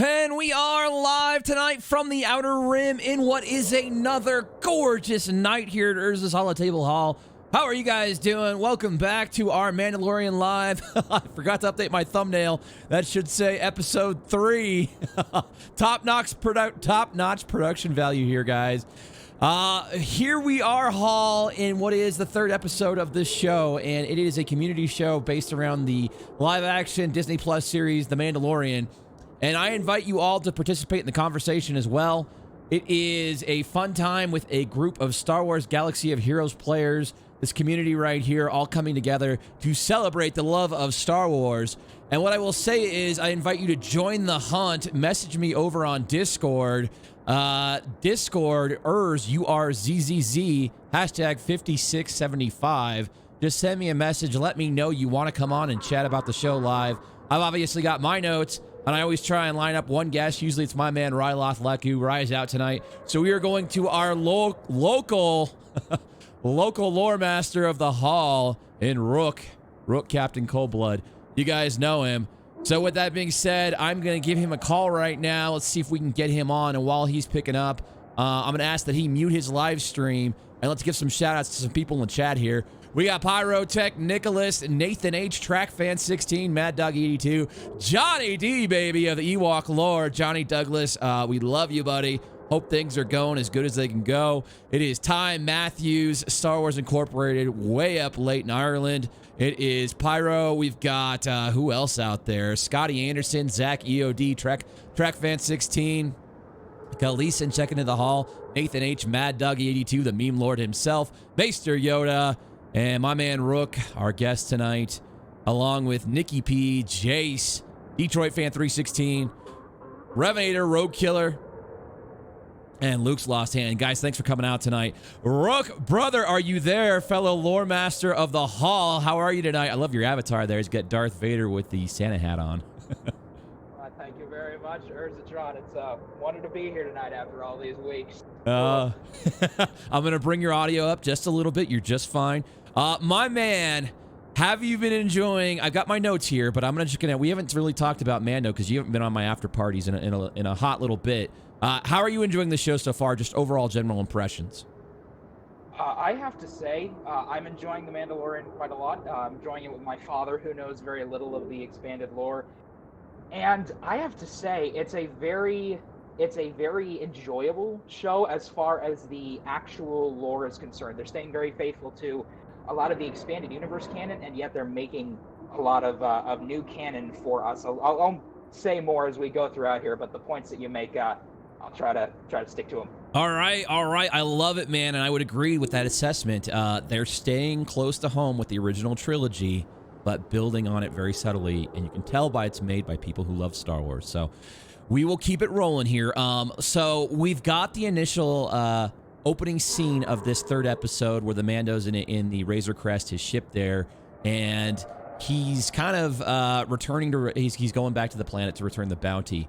And we are live tonight from the Outer Rim in what is another gorgeous night here at Urza's Holotable Hall. How are you guys doing? Welcome back to our Mandalorian Live. I forgot to update my thumbnail. That should say episode 3. Top-notch production value here, guys. Here we are, Hall, in what is the 3rd episode of this show, and it is a community show based around the live-action Disney Plus series, The Mandalorian. And I invite you all to participate in the conversation as well. It is a fun time with a group of Star Wars Galaxy of Heroes players, this community right here, all coming together to celebrate the love of Star Wars. And what I will say is I invite you to join the hunt. Message me over on Discord. Discord, URZZZ, hashtag 5675. just send me a message. Let me know you want to come on and chat about the show live. I've obviously got my notes, and I always try and line up one guest. Usually it's my man, Ryloth Leku. Rye's out tonight. So we are going to our local lore master of the hall in Rook Captain Coldblood. You guys know him. So with that being said, I'm going to give him a call right now. Let's see if we can get him on. And while he's picking up, I'm going to ask that he mute his live stream. And let's give some shout outs to some people in the chat here. We got Pyrotech, Nicholas, Nathan H, Track Fan 16, Mad Dog 82, Johnny D, baby, of the Ewok lore. Johnny Douglas, we love you, buddy. Hope things are going as good as they can go. It is Ty Matthews, Star Wars Incorporated, way up late in Ireland. It is Pyro. We've got, who else out there? Scotty Anderson, Zach EOD, Track Fan 16, Gleason checking into the hall, Nathan H, Mad Dog 82, the meme lord himself, Maester Yoda, and my man Rook, our guest tonight, along with Nikki P, Jace, Detroit Fan 316, Revenator, Rogue Killer, and Luke's Lost Hand. Guys, thanks for coming out tonight. Rook, brother, are you there, fellow lore master of the hall? How are you tonight? I love your avatar there. He's got Darth Vader with the Santa hat on. Thank you very much, Urzatron. It's wanted to be here tonight after all these weeks. I'm going to bring your audio up just a little bit. You're just fine. My man, have you been enjoying... I've got my notes here, but I'm going to just... We haven't really talked about Mando because you haven't been on my after parties in a hot little bit. How are you enjoying the show so far? Just overall general impressions. I have to say, I'm enjoying The Mandalorian quite a lot. I'm enjoying it with my father, who knows very little of the expanded lore. And I have to say, it's a very enjoyable show as far as the actual lore is concerned. They're staying very faithful to a lot of the expanded universe canon, and yet they're making a lot of new canon for us. I'll say more as we go throughout here, but the points that you make, I'll try to stick to them. All right. I love it, man, and I would agree with that assessment. They're staying close to home with the original trilogy, but building on it very subtly, and you can tell by it's made by people who love Star Wars. So we will keep it rolling here. So we've got the initial opening scene of this third episode where the Mando's in the Razor Crest, his ship there, and he's kind of returning to... He's going back to the planet to return the bounty.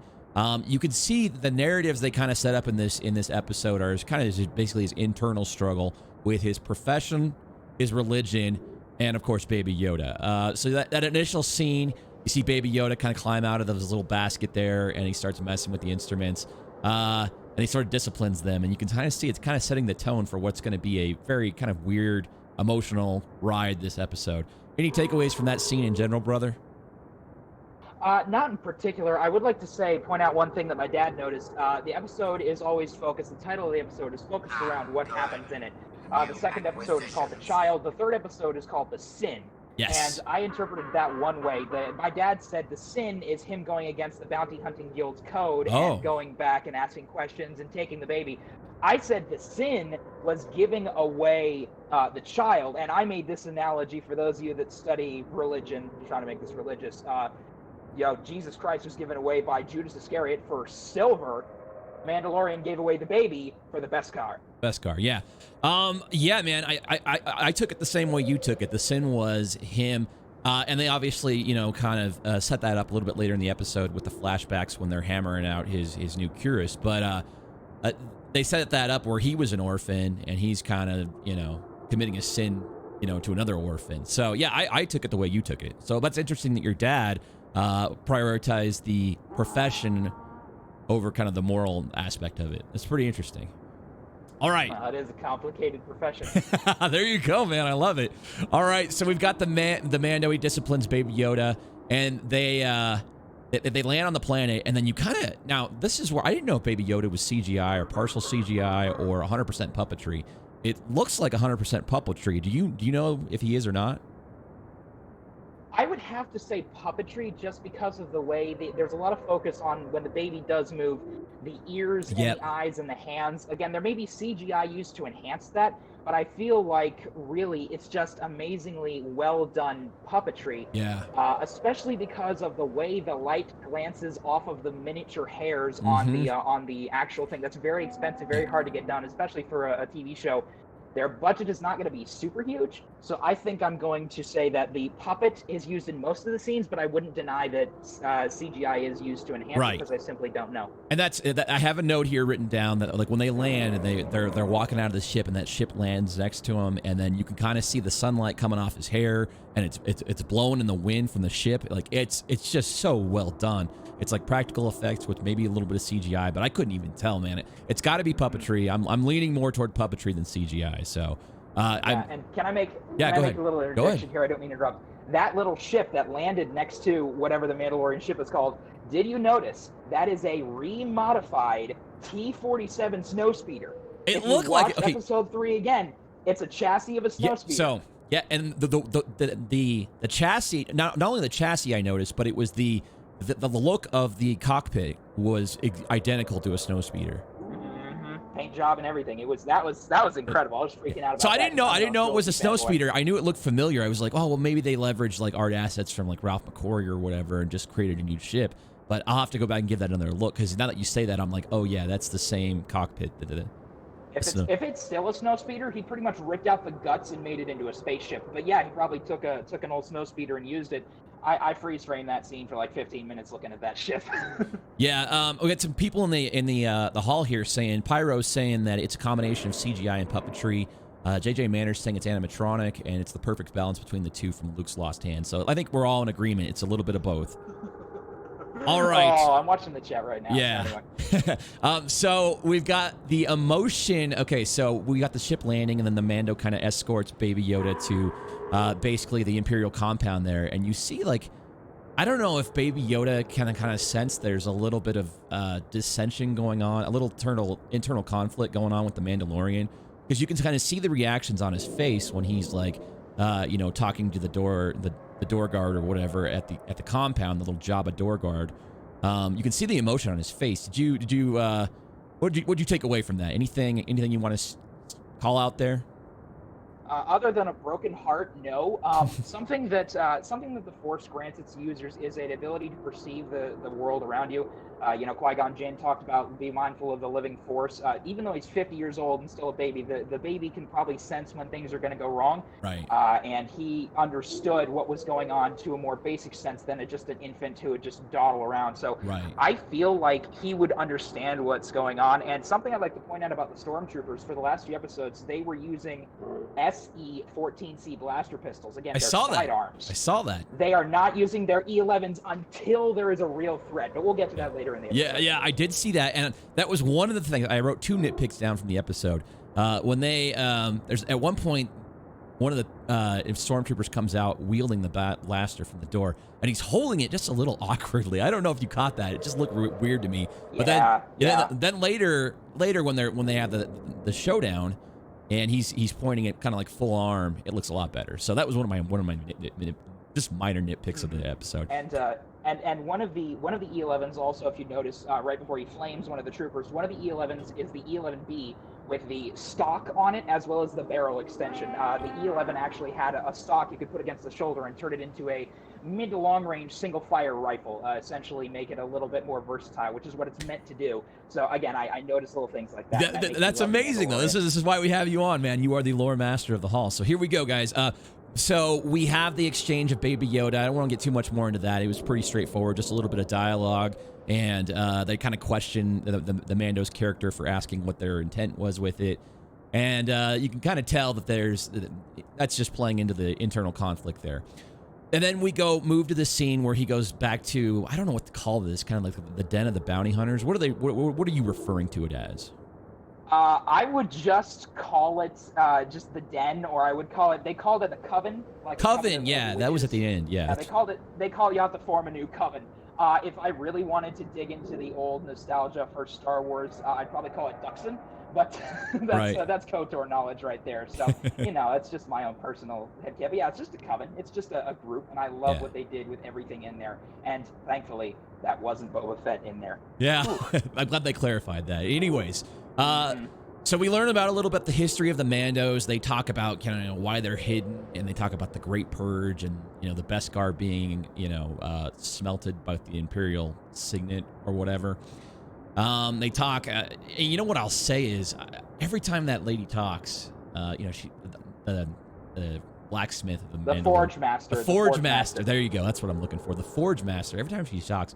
You can see the narratives they kind of set up in this episode are kind of basically his internal struggle with his profession, his religion, and of course Baby Yoda. So that initial scene, you see Baby Yoda kind of climb out of his little basket there, and he starts messing with the instruments, and he sort of disciplines them, and you can kind of see it's kind of setting the tone for what's going to be a very kind of weird, emotional ride this episode. Any takeaways from that scene in general, brother? Not in particular. I would like to point out one thing that my dad noticed. The episode is always focused, the title of the episode is focused around what happens in it. The second episode is called The Child. The third episode is called The Sin. Yes. And I interpreted that one way. My dad said the sin is him going against the Bounty Hunting Guild's code and going back and asking questions and taking the baby. I said the sin was giving away the child, and I made this analogy for those of you that study religion, trying to make this religious. Jesus Christ was given away by Judas Iscariot for silver. Mandalorian gave away the baby for the Beskar. Beskar, yeah. Yeah, man, I took it the same way you took it. The sin was him, and they obviously, kind of set that up a little bit later in the episode with the flashbacks when they're hammering out his new Curus. But they set that up where he was an orphan, and he's kind of, committing a sin, to another orphan. So, yeah, I took it the way you took it. So that's interesting that your dad prioritized the profession over kind of the moral aspect of it. It's pretty interesting. All right. It is a complicated profession. There you go, man. I love it. All right, so we've got the Mando. He disciplines Baby Yoda, and they land on the planet, and then you kind of... Now, this is where I didn't know if Baby Yoda was CGI or partial CGI or 100% puppetry. It looks like 100% puppetry. Do you know if he is or not? I would have to say puppetry just because of the way there's a lot of focus on when the baby does move, the ears and the eyes and the hands. Again, there may be CGI used to enhance that, but I feel like really it's just amazingly well done puppetry. Yeah. Especially because of the way the light glances off of the miniature hairs on the actual thing. That's very expensive, very hard to get done, especially for a TV show. Their budget is not going to be super huge, so I think I'm going to say that the puppet is used in most of the scenes, but I wouldn't deny that CGI is used to enhance it, because I simply don't know. And I have a note here written down that, like, when they land and they're walking out of the ship and that ship lands next to him, and then you can kind of see the sunlight coming off his hair, and it's blowing in the wind from the ship. Like, it's just so well done. It's like practical effects with maybe a little bit of CGI, but I couldn't even tell, man. It's got to be puppetry. I'm leaning more toward puppetry than CGI. So, and can I make a little interjection here? I don't mean to interrupt. That little ship that landed next to whatever the Mandalorian ship is called, did you notice that is a remodified T-47 snowspeeder? It looked like episode 3 again. It's a chassis of a snowspeeder. Yeah, and the chassis, not only the chassis I noticed, but it was the look of the cockpit was identical to a snowspeeder. Paint job and everything. That was incredible. I was freaking out about So I didn't know it was a snowspeeder. I knew it looked familiar. I was like, oh well, maybe they leveraged like art assets from like Ralph McQuarrie or whatever and just created a new ship. But I'll have to go back and give that another look, because now that you say that, I'm like, oh yeah, that's the same cockpit. If it's still a snowspeeder, he pretty much ripped out the guts and made it into a spaceship. But yeah, he probably took an old snowspeeder and used it. I freeze framed that scene for like 15 minutes looking at that ship. Yeah, we got some people in the hall here saying, Pyro's saying that it's a combination of CGI and puppetry. JJ Manor's saying it's animatronic, and it's the perfect balance between the two from Luke's Lost Hand. So I think we're all in agreement. It's a little bit of both. All right. Oh, I'm watching the chat right now. Yeah. Anyway. So we've got the emotion. Okay, so we got the ship landing, and then the Mando kind of escorts Baby Yoda to basically the Imperial compound there. And you see, like, I don't know if Baby Yoda kind of sense there's a little bit of dissension going on, a little internal conflict going on with the Mandalorian, because you can kind of see the reactions on his face when he's like, talking to the door guard or whatever at the compound, the little Jabba door guard. You can see the emotion on his face. What did you take away from that? Anything you want to call out there? Other than a broken heart, no. Something that the Force grants its users is an ability to perceive the world around you. Qui-Gon Jinn talked about be mindful of the living Force. Even though he's 50 years old and still a baby, the baby can probably sense when things are going to go wrong. Right. And he understood what was going on to a more basic sense than just an infant who would just dawdle around. So right. I feel like he would understand what's going on. And something I'd like to point out about the Stormtroopers, for the last few episodes, they were using SE-14C blaster pistols. Again, they're sidearms. I saw that. They are not using their E-11s until there is a real threat, but we'll get to that later in the episode. Yeah, I did see that, and that was one of the things. I wrote 2 nitpicks down from the episode. When they, there's at one point, one of the stormtroopers comes out wielding the blaster from the door, and he's holding it just a little awkwardly. I don't know if you caught that. It just looked weird to me. But then later when they have the showdown, and he's pointing it kind of like full arm, it looks a lot better. So that was one of my just minor nitpicks of the episode. And one of the E-11s also, if you notice, right before he flames one of the troopers, one of the E-11s is the E-11B with the stock on it as well as the barrel extension. The E-11 actually had a stock you could put against the shoulder and turn it into a mid to long range single fire rifle, essentially make it a little bit more versatile, which is what it's meant to do. So again, I noticed little things like that. That's amazing, though. This is why we have you on, man. You are the lore master of the hall. So here we go, guys. So we have the exchange of Baby Yoda. I don't want to get too much more into that. It was pretty straightforward, just a little bit of dialogue, and they kind of question the Mando's character for asking what their intent was with it. And you can kind of tell that that's just playing into the internal conflict there. And then we move to the scene where he goes back to, I don't know what to call this, kind of like the den of the bounty hunters. What are you referring to it as? I would just call it just the den, or I would call it, they called it a coven. Like coven, yeah, that was at the end, yeah. They call you out to form a new coven. If I really wanted to dig into the old nostalgia for Star Wars, I'd probably call it Duxon, but that's KOTOR knowledge right there. So, it's just my own personal head. But yeah, it's just a coven. It's just a group, and I love what they did with everything in there. And thankfully, that wasn't Boba Fett in there. Yeah, I'm glad they clarified that. Anyways, so we learn about a little bit the history of the Mandos. They talk about why they're hidden, and they talk about the Great Purge, and the Beskar being smelted by the Imperial signet or whatever. They talk. And you know what I'll say is, every time that lady talks, the blacksmith of the Forge Master. The Forge Master. There you go. That's what I'm looking for. The Forge Master. Every time she talks,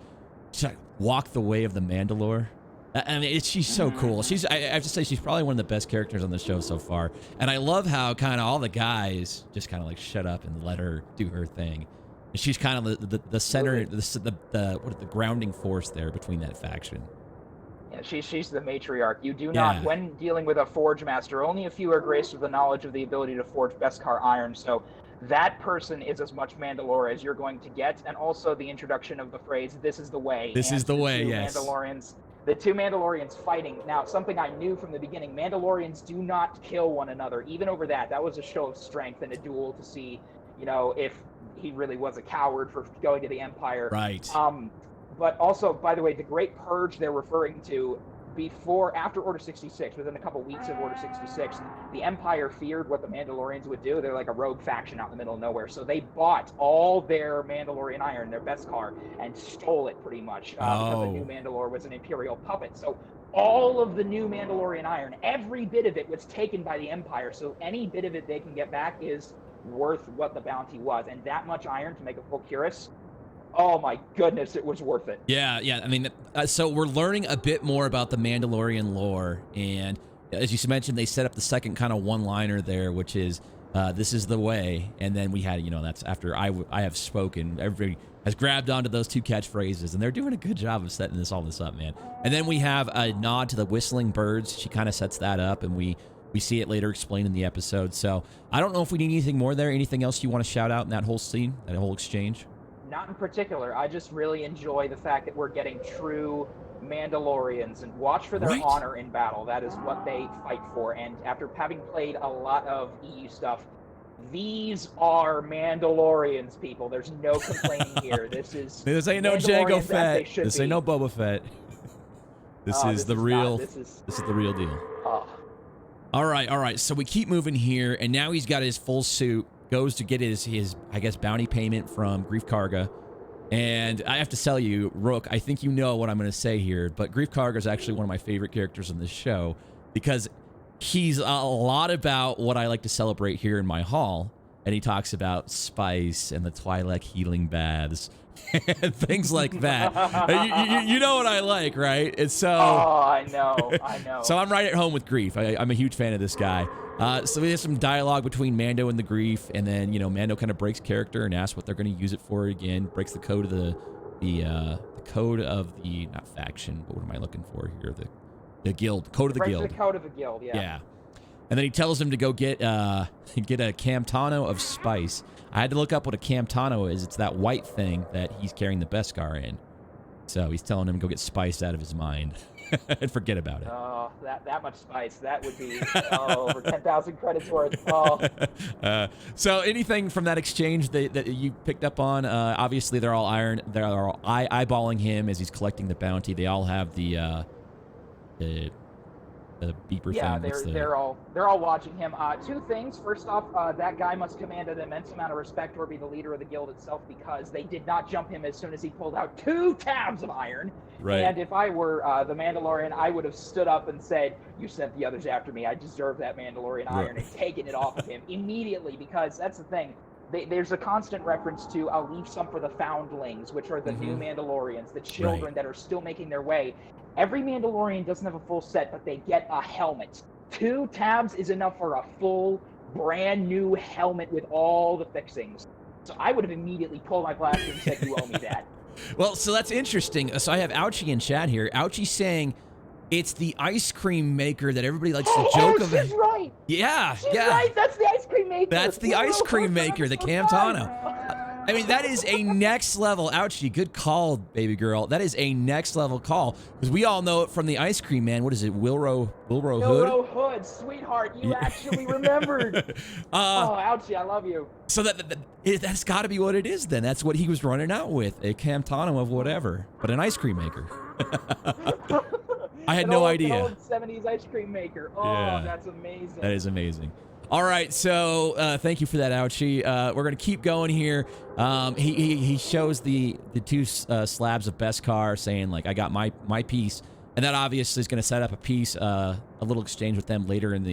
she's like, walk the way of the Mandalore. I mean, she's so cool. I have to say, she's probably one of the best characters on the show so far. And I love how kind of all the guys just kind of like shut up and let her do her thing. And she's kind of the center, the grounding force there between that faction. Yeah, she's the matriarch. You do not, when dealing with a Forge Master, only a few are graced with the knowledge of the ability to forge Beskar iron. So that person is as much Mandalore as you're going to get. And also the introduction of the phrase, "This is the way." This is the way, yes. The two Mandalorians fighting. Now, something I knew from the beginning, Mandalorians do not kill one another. Even over that was a show of strength in a duel to see, if he really was a coward for going to the Empire. Right. But also, by the way, the Great Purge they're referring to, after Order 66, within a couple weeks of Order 66, the Empire feared what the Mandalorians would do. They're like a rogue faction out in the middle of nowhere. So they bought all their Mandalorian iron, their Beskar, and stole it pretty much because the new Mandalore was an Imperial puppet. So all of the new Mandalorian iron, every bit of it was taken by the Empire. So any bit of it they can get back is worth what the bounty was. And that much iron to make a full cuirass, oh my goodness, it was worth it. Yeah. I mean, so we're learning a bit more about the Mandalorian lore, and as you mentioned, they set up the second kind of one-liner there, which is, "This is the way," and then we had, that's after I have spoken. Everybody has grabbed onto those two catchphrases, and they're doing a good job of setting all this up, man. And then we have a nod to the whistling birds. She kind of sets that up, and we see it later explained in the episode. So I don't know if we need anything more there. Anything else you want to shout out in that whole scene, that whole exchange? Not in particular. I just really enjoy the fact that we're getting true Mandalorians, and watch for their honor in battle. That is what they fight for. And after having played a lot of EU stuff, these are Mandalorians, people. There's no complaining here. This ain't no Jango Fett. This ain't no Boba Fett. This is the real deal. All right. So we keep moving here, and now he's got his full suit. Goes to get his I guess bounty payment from Grief Karga, and I have to tell you, Rook, I think you know what I'm going to say here, but Grief Karga is actually one of my favorite characters in this show because he's a lot about what I like to celebrate here in my hall, and he talks about spice and the Twi'lek healing baths and things like that. You know what I like, right? And so, I know. So I'm right at home with Grief. I'm a huge fan of this guy. So we have some dialogue between Mando and the Grief, and then Mando kind of breaks character and asks what they're going to use it for again. Breaks the code of the code of the, not faction, but what am I looking for here? The guild, code of the guild. The code of the guild, yeah. Yeah. And then he tells him to go get a Camtano of spice. I had to look up what a Camtano is. It's that white thing that he's carrying the Beskar in. So he's telling him to go get spice out of his mind and forget about it. Oh, that much spice. That would be over 10,000 credits worth. Oh. So anything from that exchange that you picked up on? Obviously, they're all iron. They're all eyeballing him as he's collecting the bounty. They all have the beeper thing. Yeah, they're all watching him. Two things. First off, that guy must command an immense amount of respect or be the leader of the guild itself, because they did not jump him as soon as he pulled out 2 tabs of iron. Right. And if I were the Mandalorian, I would have stood up and said, "You sent the others after me. I deserve that Mandalorian iron," and taken it off of him immediately, because that's the thing. There's a constant reference to, "I'll leave some for the foundlings," which are the new Mandalorians, the children that are still making their way. Every Mandalorian doesn't have a full set, but they get a helmet. 2 tabs is enough for a full, brand new helmet with all the fixings. So I would have immediately pulled my blaster and said, "You owe me that." Well, so that's interesting. So I have Ouchie in chat here. Ouchie saying it's the ice cream maker that everybody likes to joke about. She's right. Yeah, she's right. That's the ice cream maker. That's the ice cream maker, the Camtano. I mean, that is a next level. Ouchie, good call, baby girl. That is a next level call, because we all know it from the ice cream man. What is it, Wilro Hood? Wilro Hood, sweetheart, you actually remembered. Ouchie, I love you. So that's got to be what it is then. That's what he was running out with, a Camtano of whatever, but an ice cream maker. I had no idea. An old 70s ice cream maker. Oh, yeah. That's amazing. That is amazing. All right, so thank you for that, Ouchie. We're going to keep going here. He shows the 2 slabs of Beskar, saying, like, "I got my piece," and that obviously is going to set up a piece, a little exchange with them later in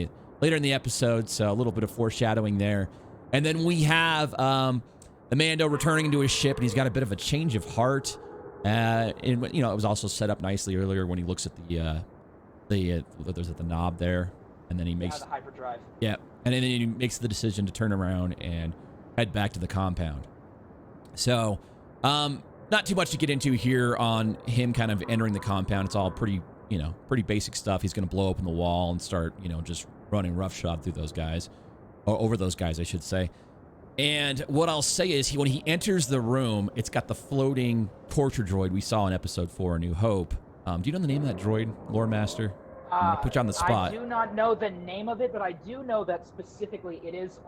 later in the episode, so a little bit of foreshadowing there. And then we have the Mando returning into his ship, and he's got a bit of a change of heart. And it was also set up nicely earlier when he looks at there's the knob there, and then he makes the hyperdrive. Yeah, and then he makes the decision to turn around and head back to the compound. So, not too much to get into here on him kind of entering the compound. It's all pretty basic stuff. He's going to blow open the wall and start, just running roughshod through those guys, or over those guys, I should say. And what I'll say is, when he enters the room, it's got the floating torture droid we saw in Episode 4, A New Hope. Do you know the name of that droid, Lore Master? I'm gonna put you on the spot. I do not know the name of it, but I do know that specifically it is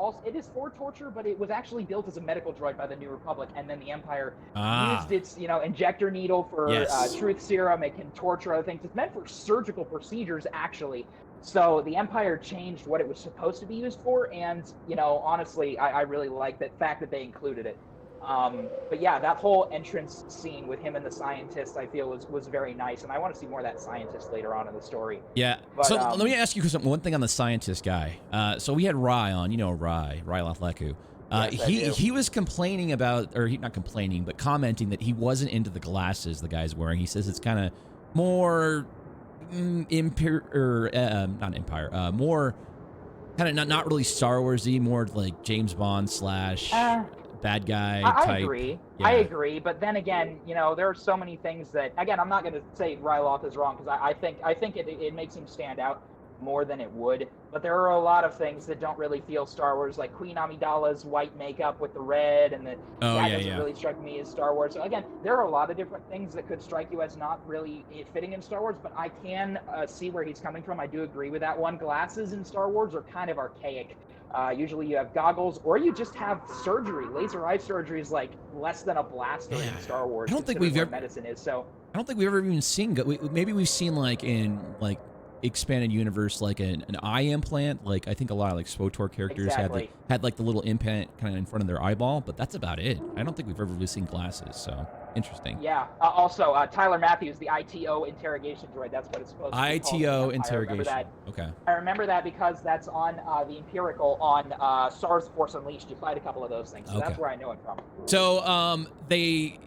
for torture, but it was actually built as a medical droid by the New Republic, and then the Empire used its injector needle for truth serum. It can torture other things. It's meant for surgical procedures, actually. So the Empire changed what it was supposed to be used for, and honestly, I really like the fact that they included it. But yeah, that whole entrance scene with him and the scientist, I feel was very nice, and I want to see more of that scientist later on in the story. Yeah. But, so let me ask you one thing on the scientist guy. So we had Rye on, Rye Lathleku. Yes, he was complaining about, or not complaining, but commenting that he wasn't into the glasses the guy's wearing. He says it's kind of more more kind of not really Star Warsy, more like James Bond / bad guy type. I agree. Yeah. I agree. But then again, there are so many things that, again, I'm not going to say Ryloth is wrong, because I think it makes him stand out more than it would. But there are a lot of things that don't really feel Star Wars, like Queen Amidala's white makeup with the red, and that doesn't really strike me as Star Wars. So again, there are a lot of different things that could strike you as not really fitting in Star Wars, but I can see where he's coming from. I do agree with that one. Glasses in Star Wars are kind of archaic. Usually you have goggles, or you just have surgery. Laser eye surgery is like less than a blaster in Star Wars. I don't think we've ever medicine is. So I don't think we've ever even seen. Maybe we've seen in expanded universe an eye implant. Like I think a lot of SWTOR characters had the little implant kind of in front of their eyeball, but that's about it. I don't think we've ever really seen glasses. So interesting. Yeah. Also, Tyler Matthews, the ITO interrogation droid. That's what it's supposed to be called. ITO interrogation. Okay. I remember that because that's on the Empirical on Star Wars Force Unleashed. You fight a couple of those things, so that's where I know it from. So they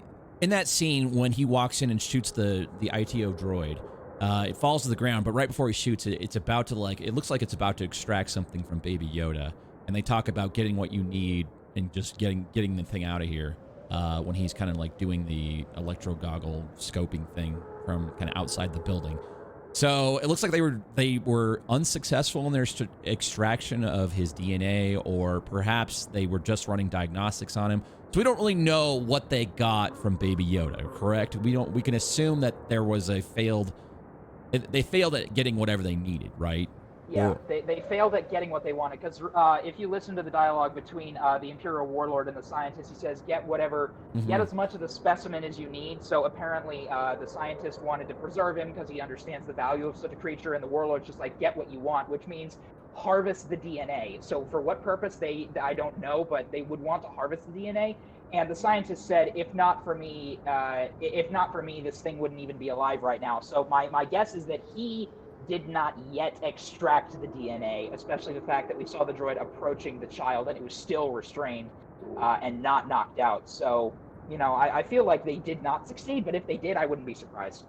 in that scene when he walks in and shoots the ITO droid. It falls to the ground, but right before he shoots it, it's about to it looks like it's about to extract something from Baby Yoda, and they talk about getting what you need and just getting the thing out of here. When he's kind of doing the electro goggle scoping thing from kind of outside the building. So it looks like they were unsuccessful in their extraction of his DNA, or perhaps they were just running diagnostics on him. So we don't really know what they got from Baby Yoda, correct? We can assume that there was they failed at getting whatever they needed, right? Yeah, they failed at getting what they wanted, because if you listen to the dialogue between the Imperial Warlord and the scientist, he says, get as much of the specimen as you need. So apparently the scientist wanted to preserve him because he understands the value of such a creature, and the Warlord's just get what you want, which means harvest the DNA. So for what purpose, I don't know, but they would want to harvest the DNA. And the scientist said, if not for me, this thing wouldn't even be alive right now. So my guess is that he did not yet extract the DNA, especially the fact that we saw the droid approaching the child and it was still restrained and not knocked out. So, I feel like they did not succeed, but if they did, I wouldn't be surprised.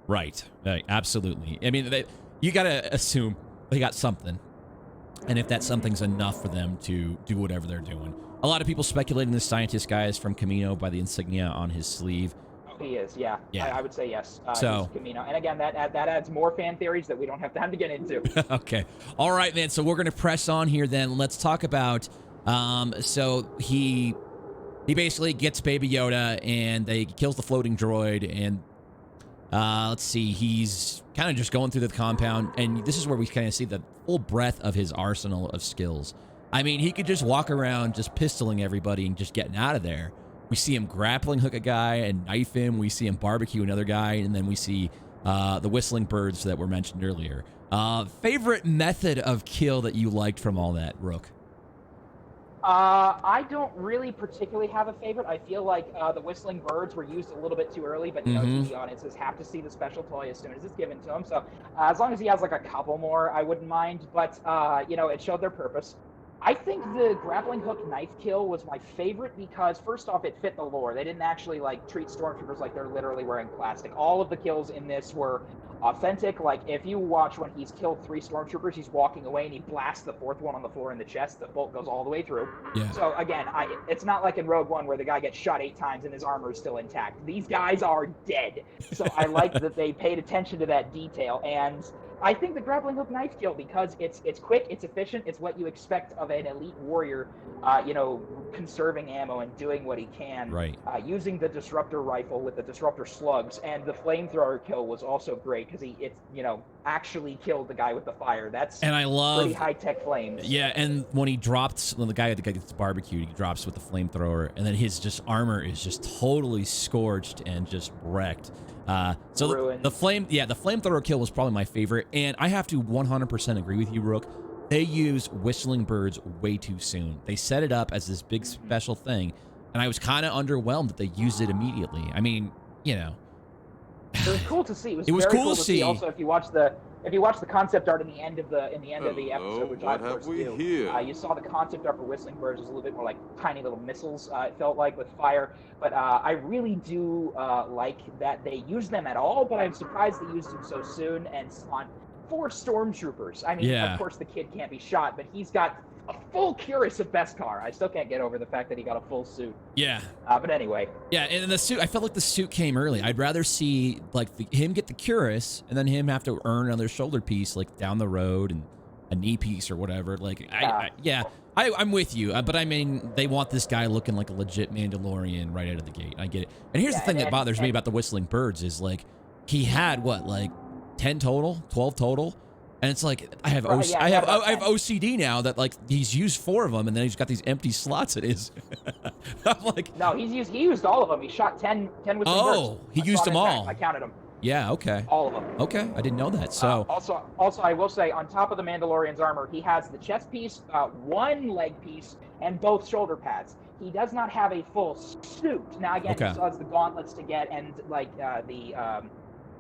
Right. Absolutely. I mean, you got to assume they got something. And if that something's enough for them to do whatever they're doing. A lot of people speculating this scientist guy is from Camino by the insignia on his sleeve. He is, yeah. I would say yes. So Camino, and again, that adds more fan theories that we don't have time to get into. Okay, all right, man. So we're gonna press on here. Then let's talk about. So he basically gets Baby Yoda, and he kills the floating droid, and let's see, he's kind of just going through the compound, and this is where we kind of see the full breadth of his arsenal of skills. I mean, he could just walk around just pistoling everybody and just getting out of there. We see him grappling hook a guy and knife him. We see him barbecue another guy, and then we see the whistling birds that were mentioned earlier. Favorite method of kill that you liked from all that, Rook? I don't really particularly have a favorite. I feel like the whistling birds were used a little bit too early, but TV audiences have to see the special toy as soon as it's given to them. So as long as he has like a couple more, I wouldn't mind. But it showed their purpose. I think the grappling hook knife kill was my favorite because first off, it fit the lore. They didn't actually like treat stormtroopers like they're literally wearing plastic. All of the kills in this were authentic. Like if you watch when he's killed 3 stormtroopers, he's walking away and he blasts the 4th one on the floor in the chest. The bolt goes all the way through. Yeah. So again, it's not like in Rogue One where the guy gets shot 8 times and his armor is still intact. These guys are dead. So I like that they paid attention to that detail. And I think the grappling hook knife kill, because it's quick, it's efficient, it's what you expect of an elite warrior, conserving ammo and doing what he can. Right. Using the disruptor rifle with the disruptor slugs, and the flamethrower kill was also great because it actually killed the guy with the fire. That's and I love pretty high tech flames. Yeah, and when he dropped, when the guy gets barbecued, he drops with the flamethrower, and then his just armor is just totally scorched and just wrecked. So the flamethrower kill was probably my favorite, and I have to 100% agree with you, Rook. They use whistling birds way too soon. They set it up as this big special thing, and I was kind of underwhelmed that they used it immediately. I mean, it was cool to see. It was very cool to see. Also, if you watch the concept art in the end of the episode, which I first do, you saw the concept art for whistling birds was a little bit more like tiny little missiles. It felt like with fire, but I really do like that they used them at all. But I'm surprised they used them so soon and on 4 stormtroopers. I mean, of course the kid can't be shot, but he's got a full cuirass of Beskar. I still can't get over the fact that he got a full suit. Yeah. But anyway. Yeah, and the suit, I felt like the suit came early. I'd rather see like him get the cuirass and then him have to earn another shoulder piece like down the road and a knee piece or whatever. Like, I'm with you. But I mean, they want this guy looking like a legit Mandalorian right out of the gate. I get it. And here's the thing that bothers me about the whistling birds is like he had what, like 10 total, 12 total. And it's like I have OCD now that like he's used 4 of them and then he's got these empty slots in his. I'm like, no, he used all of them. He shot 10 whistling birds. Oh, he used them all. I counted them. Yeah, okay. All of them. Okay, I didn't know that. So also, I will say on top of the Mandalorian's armor, he has the chest piece, 1 leg piece, and both shoulder pads. He does not have a full suit. Now again, he still has the gauntlets to get and like the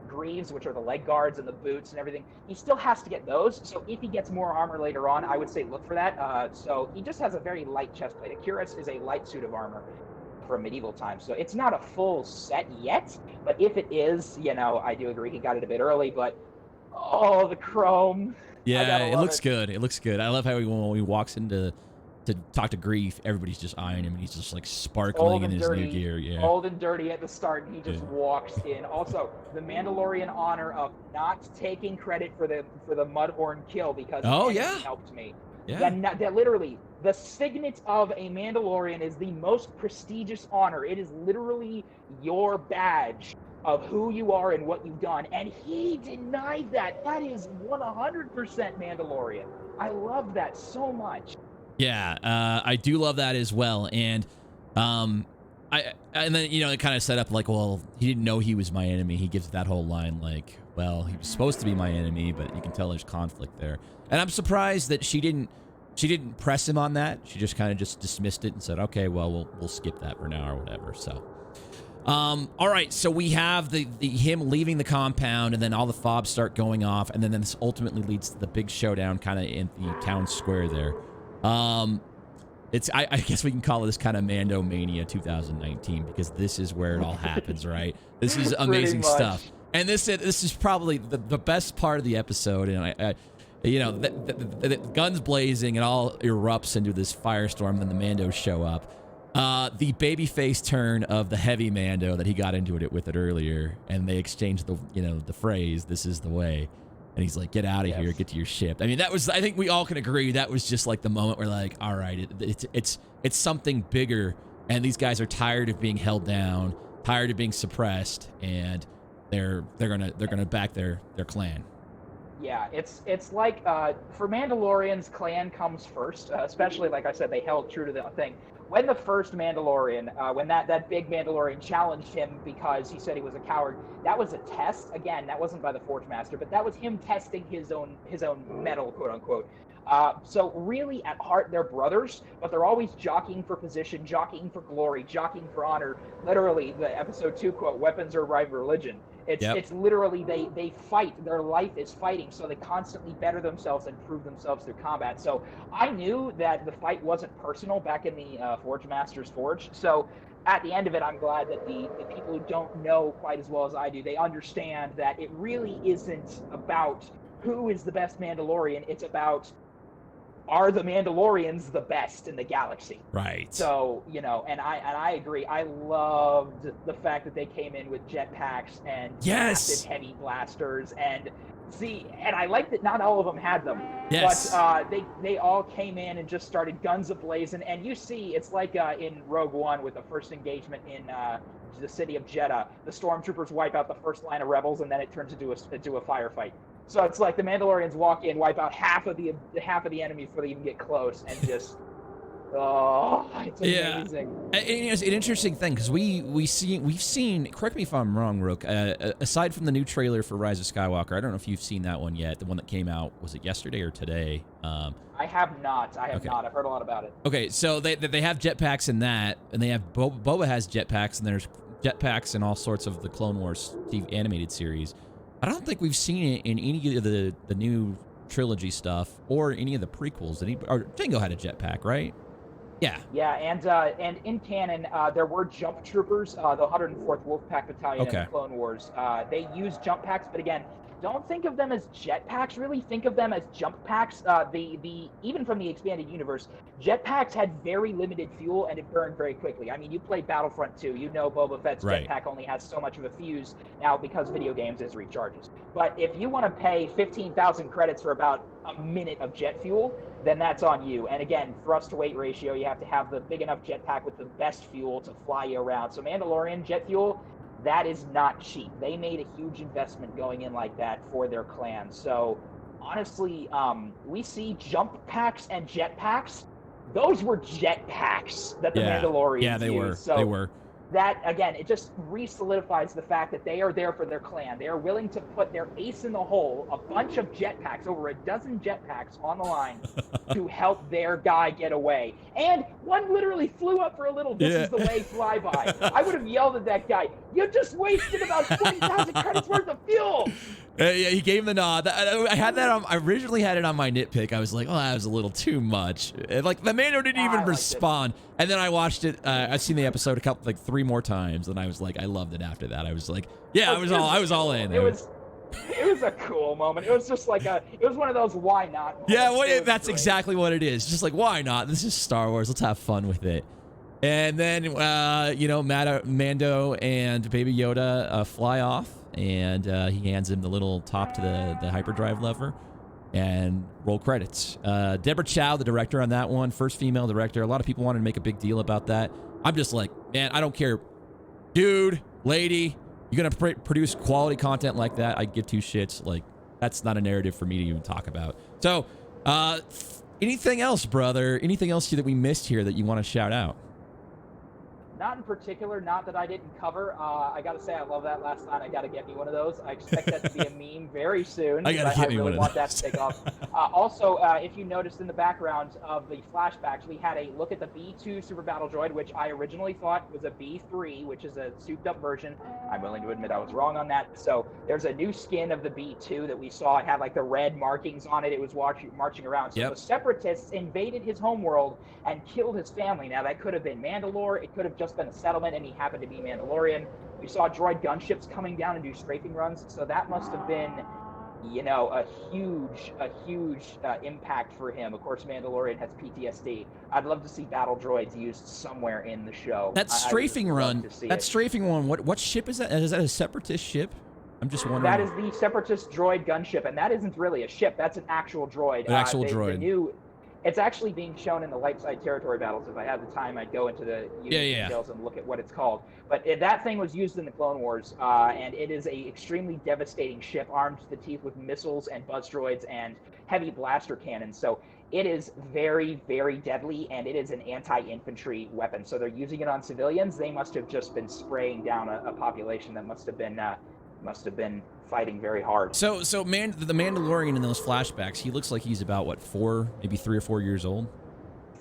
greaves, which are the leg guards and the boots and everything. He still has to get those. So if he gets more armor later on, I would say look for that. So he just has a very light chest plate. A cuirass is a light suit of armor for medieval times. So it's not a full set yet, but if it is, I do agree he got it a bit early, but the chrome. Yeah, it looks good. It looks good. I love how when he walks into to talk to Grief, everybody's just eyeing him and he's just like sparkling in his new gear. Yeah. Old and dirty at the start, and he just walks in. Also, the Mandalorian honor of not taking credit for the Mudhorn kill because helped me. Yeah. That literally, the signet of a Mandalorian is the most prestigious honor. It is literally your badge of who you are and what you've done. And he denied that. That is 100% Mandalorian. I love that so much. Yeah, I do love that as well. And then it kind of set up like, well, he didn't know he was my enemy. He gives that whole line like, well, he was supposed to be my enemy, but you can tell there's conflict there. And I'm surprised that she didn't press him on that. She just kind of just dismissed it and said, okay, well, we'll skip that for now or whatever. So, all right. So we have the him leaving the compound, and then all the fobs start going off, and then this ultimately leads to the big showdown kind of in the town square there. I guess we can call this kind of Mando Mania 2019 because this is where it all happens, right? This is amazing stuff. And this is probably the best part of the episode. And the guns blazing and all erupts into this firestorm. Then the Mandos show up. The babyface turn of the heavy Mando that he got into it with earlier, and they exchanged the phrase, "This is the way." And he's like, get out of here, get to your ship. I mean, that was, I think we all can agree, that was just like the moment where like, all right, it's something bigger. And these guys are tired of being held down, tired of being suppressed, and they're gonna back their clan. Yeah, it's like for Mandalorians, clan comes first. Especially, like I said, they held true to the thing. When the first Mandalorian, when that big Mandalorian challenged him because he said he was a coward, that was a test. Again, that wasn't by the Forge Master, but that was him testing his own mettle, quote unquote. So really, at heart, they're brothers, but they're always jockeying for position, jockeying for glory, jockeying for honor. Literally, the episode 2 quote, "Weapons are my religion." It's literally they fight. Their life is fighting, so they constantly better themselves and prove themselves through combat. So I knew that the fight wasn't personal back in the Forge Master's Forge. So at the end of it, I'm glad that the people who don't know quite as well as I do, they understand that it really isn't about who is the best Mandalorian. It's about, are the Mandalorians the best in the galaxy? Right. So, and I agree. I loved the fact that they came in with jetpacks and massive heavy blasters, and I like that not all of them had them. Yes. But they all came in and just started guns ablazing, and you see, it's like in Rogue One with the first engagement in the city of Jeddah. The stormtroopers wipe out the first line of rebels, and then it turns into a firefight. So it's like the Mandalorians walk in, wipe out half of the enemy before they even get close, and just it's amazing. Yeah. It's an interesting thing because we've seen. Correct me if I'm wrong, Rook. Aside from the new trailer for Rise of Skywalker, I don't know if you've seen that one yet. The one that came out, was it yesterday or today? I have not. I've heard a lot about it. Okay, so they have jetpacks in that, and they have Boba has jetpacks, and there's jetpacks in all sorts of the Clone Wars TV animated series. I don't think we've seen it in any of the new trilogy stuff or any of the prequels. Or Jango had a jetpack, right? Yeah. Yeah, and in canon, there were jump troopers, the 104th Wolfpack Battalion in the Clone Wars. They use jump packs, but again, don't think of them as jetpacks. Really think of them as jump packs. Even from the expanded universe, jetpacks had very limited fuel and it burned very quickly. I mean, you played Battlefront 2, you know Boba Fett's jetpack only has so much of a fuse now because video games is recharges. But if you want to pay 15,000 credits for about a minute of jet fuel, then that's on you. And again, thrust to weight ratio, you have to have the big enough jetpack with the best fuel to fly you around. So Mandalorian jet fuel, that is not cheap. They made a huge investment going in like that for their clan. So honestly, we see jump packs and jet packs. Those were jet packs that the Mandalorians used. They were. That, again, it just re-solidifies the fact that they are there for their clan. They are willing to put their ace in the hole, a bunch of jetpacks, over a dozen jetpacks on the line to help their guy get away. And one literally flew up for a little "this is the way" flyby. I would have yelled at that guy, "You just wasted about 20,000 credits worth of fuel!" Yeah, he gave him the nod. I had that on. I originally had it on my nitpick. I was like, "Oh, that was a little too much." Like the Mando didn't even respond. And then I watched it. I've seen the episode like 3 more times, and I was like, I loved it after that. I was like, yeah, I was all in. It was a cool moment. It was just like it was one of those why not moments. Yeah, well, that's exactly what it is. Just like, why not? This is Star Wars. Let's have fun with it. And then, Mando and Baby Yoda fly off, and he hands him the little top to the hyperdrive lever, and roll credits. Deborah Chow, the director on that one, first female director. A lot of people wanted to make a big deal about that. I'm just like, man, I don't care. Dude, lady, you're going to produce quality content like that, I give 2 shits. Like, that's not a narrative for me to even talk about. So, anything else, brother? Anything else that we missed here that you want to shout out? Not in particular, not that I didn't cover. I got to say, I love that last line. I got to get me one of those. I expect that to be a meme very soon. I really want that to take off. Also, if you noticed in the background of the flashbacks, we had a look at the B2 Super Battle Droid, which I originally thought was a B3, which is a souped-up version. I'm willing to admit I was wrong on that. So there's a new skin of the B2 that we saw. It had like the red markings on it. It was marching around. So the Separatists invaded his homeworld and killed his family. Now, that could have been Mandalore. It could have just been a settlement, and he happened to be Mandalorian. We saw droid gunships coming down and do strafing runs, so that must have been, a huge impact for him. Of course, Mandalorian has PTSD. I'd love to see battle droids used somewhere in the show. That strafing run, what ship is that? Is that a Separatist ship? I'm just wondering. That is the Separatist droid gunship, and that isn't really a ship. That's an actual droid. An actual droid. It's actually being shown in the light side territory battles. If I had the time, I'd go into the details and look at what it's called. But that thing was used in the Clone Wars, and it is a extremely devastating ship, armed to the teeth with missiles and buzz droids and heavy blaster cannons. So it is very, very deadly, and it is an anti-infantry weapon. So they're using it on civilians. They must have just been spraying down a population that must have been must have been fighting very hard. So the Mandalorian in those flashbacks, he looks like he's about, what, 3 or 4 years old?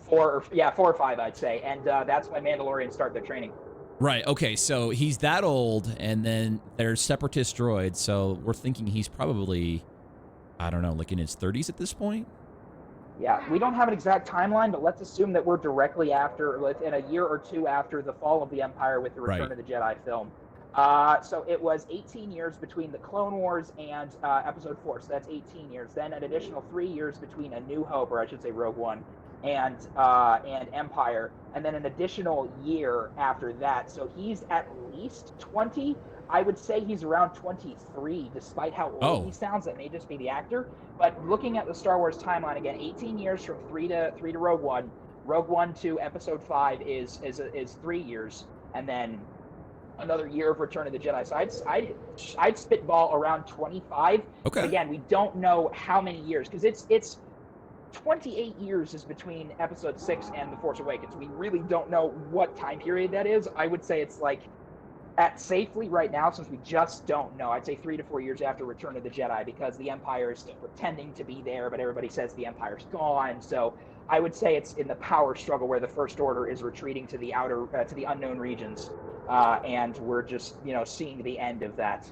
4 or 5, I'd say. And that's when Mandalorians start their training. Right, okay, so he's that old, and then there's separatist droids, so we're thinking he's probably, I don't know, like in his 30s at this point? Yeah, we don't have an exact timeline, but let's assume that we're directly after, within a year or two after the fall of the Empire with the Return of the Jedi film. So it was 18 years between the Clone Wars and Episode 4, so that's 18 years. Then an additional 3 years between A New Hope, or I should say Rogue One, and Empire, and then an additional year after that. So he's at least 20. I would say he's around 23, despite how old he sounds. That may just be the actor. But looking at the Star Wars timeline again, 18 years from 3 to Rogue One. Rogue One to Episode 5 is 3 years, and then another year of Return of the Jedi. So I'd spitball around 25. Okay. Again, we don't know how many years, because it's 28 years is between Episode 6 and The Force Awakens. We really don't know what time period that is. I would say it's like, at safely right now, since we just don't know, I'd say 3 to 4 years after Return of the Jedi, because the Empire is still pretending to be there, but everybody says the Empire's gone. So I would say it's in the power struggle where the First Order is retreating to the to the unknown regions, and we're just, seeing the end of that.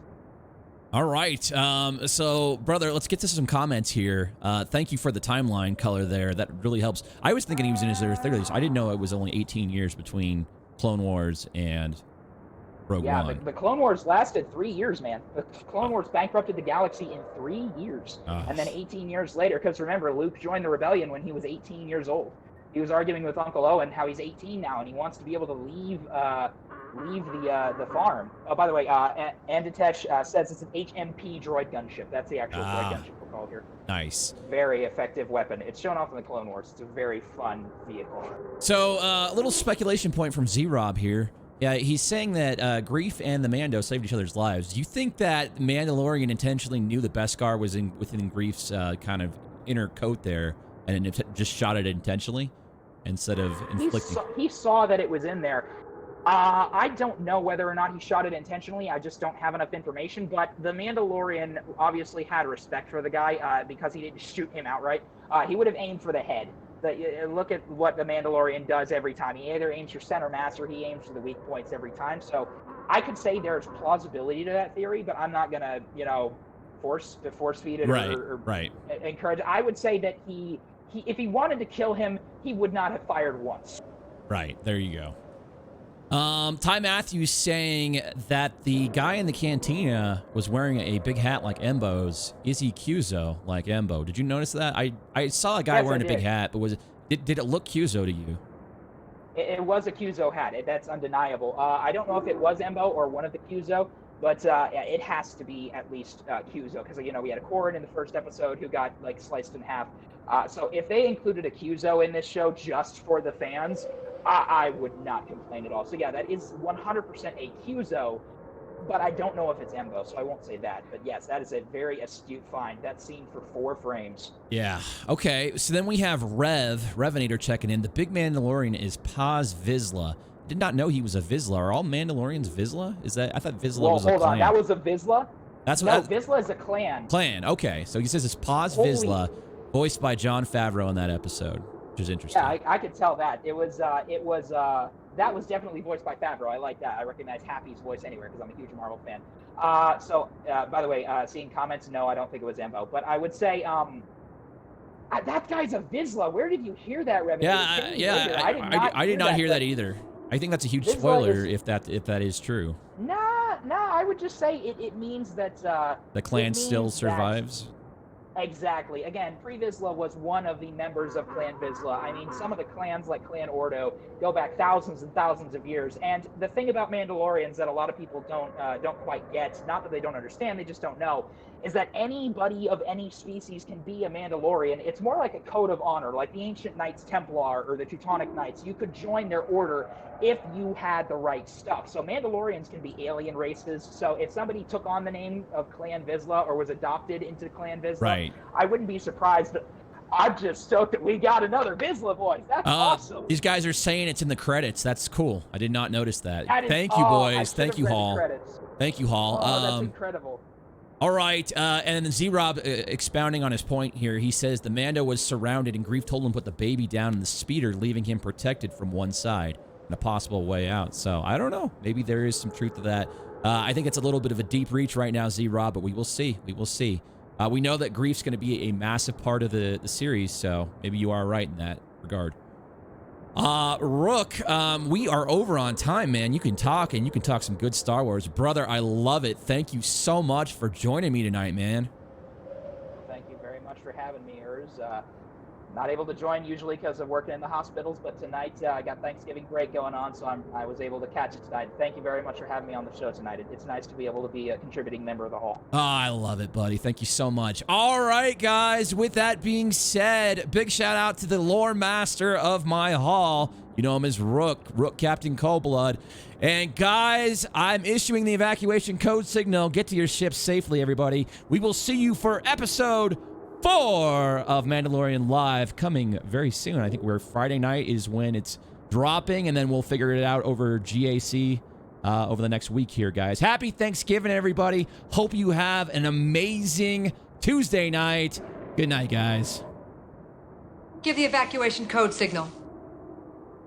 All right. So, brother, let's get to some comments here. Thank you for the timeline color there. That really helps. I was thinking he was in his 30s. I didn't know it was only 18 years between Clone Wars and Rogue One. Yeah, the Clone Wars lasted 3 years, man. The Clone Wars bankrupted the galaxy in 3 years. And then 18 years later, because remember, Luke joined the rebellion when he was 18 years old. He was arguing with Uncle Owen how he's 18 now, and he wants to be able to leave the farm. Oh, by the way, Anditesh says it's an HMP droid gunship. That's the actual droid gunship we're called here. Nice. Very effective weapon. It's shown off in the Clone Wars. It's a very fun vehicle. So, a little speculation point from Z-Rob here. Yeah, he's saying that Greef and the Mando saved each other's lives. Do you think that Mandalorian intentionally knew the Beskar was within Greef's kind of inner coat there, and just shot it intentionally instead of inflicting? He saw that it was in there. I don't know whether or not he shot it intentionally. I just don't have enough information. But the Mandalorian obviously had respect for the guy because he didn't shoot him outright. He would have aimed for the head. Look at what the Mandalorian does every time. He either aims for center mass or he aims for the weak points every time. So I could say there's plausibility to that theory, but I'm not gonna, force feed it or encourage. I would say that he if he wanted to kill him, he would not have fired once. Right, there you go. Ty Matthews saying that the guy in the cantina was wearing a big hat like Embo's. Is he Cuzo like Embo? Did you notice that? I saw a guy wearing a big hat, but did it look Cuzo to you? It was a Cuzo hat. That's undeniable. I don't know if it was Embo or one of the Cuzo, but it has to be at least Cuzo, because we had a Corrin in the first episode who got sliced in half. So if they included a Cuzo in this show just for the fans, I would not complain at all. So yeah, that is 100% a Cuzo, but I don't know if it's Embo, so I won't say that. But yes, that is a very astute find. That scene for 4 frames. Yeah. Okay. So then we have Revenator checking in. The big Mandalorian is Paz Vizsla. Did not know he was a Vizsla. Are all Mandalorians Vizsla? I thought Vizsla was a clan. Hold on. That was a Vizsla? No, Vizsla is a clan. Clan. Okay. So he says it's Paz Vizsla, voiced by Jon Favreau in that episode, which is interesting. Yeah, I could tell that. That was definitely voiced by Favreau. I like that. I recognize Happy's voice anywhere because I'm a huge Marvel fan. By the way, seeing comments, no, I don't think it was Embo. But I would say that guy's a Vizsla. Where did you hear that, Revan? I did not hear that either. I think that's a huge spoiler if that is true. Nah, I would just say it means that the clan still survives. Exactly. Again, Pre-Vizsla was one of the members of Clan Vizsla. I mean, some of the clans like Clan Ordo go back thousands and thousands of years. And the thing about Mandalorians that a lot of people don't quite get, not that they don't understand, they just don't know, is that anybody of any species can be a Mandalorian. It's more like a code of honor, like the Ancient Knights Templar or the Teutonic Knights. You could join their order if you had the right stuff. So Mandalorians can be alien races. So if somebody took on the name of Clan Vizsla or was adopted into Clan Vizsla, I wouldn't be surprised. I'm just stoked that we got another Vizsla voice. That's awesome. These guys are saying it's in the credits. That's cool. I did not notice that. Thank you, boys. Thank you, Hall. Thank you, Hall. Oh, that's incredible. All right, and then Z-Rob expounding on his point here. He says the Mando was surrounded and Grief told him to put the baby down in the speeder, leaving him protected from one side and a possible way out. So I don't know. Maybe there is some truth to that. I think it's a little bit of a deep reach right now, Z-Rob, but we will see. We will see. We know that Grief's going to be a massive part of the series, so maybe you are right in that regard. Rook, we are over on time, man. You can talk, and you can talk some good Star Wars. Brother, I love it. Thank you so much for joining me tonight, man. Thank you very much for having me, Urs. Not able to join usually because of working in the hospitals, but tonight I got Thanksgiving break going on, so I was able to catch it tonight. Thank you very much for having me on the show tonight. It's nice to be able to be a contributing member of the Hall. Oh, I love it, buddy. Thank you so much. All right, guys. With that being said, big shout out to the lore master of my Hall. You know him as Rook Captain Coldblood. And guys, I'm issuing the evacuation code signal. Get to your ships safely, everybody. We will see you for episode 4 of Mandalorian Live coming very soon. I think Friday night is when it's dropping, and then we'll figure it out over GAC over the next week here, guys. Happy Thanksgiving, everybody. Hope you have an amazing Tuesday night. Good night, guys. Give the evacuation code signal.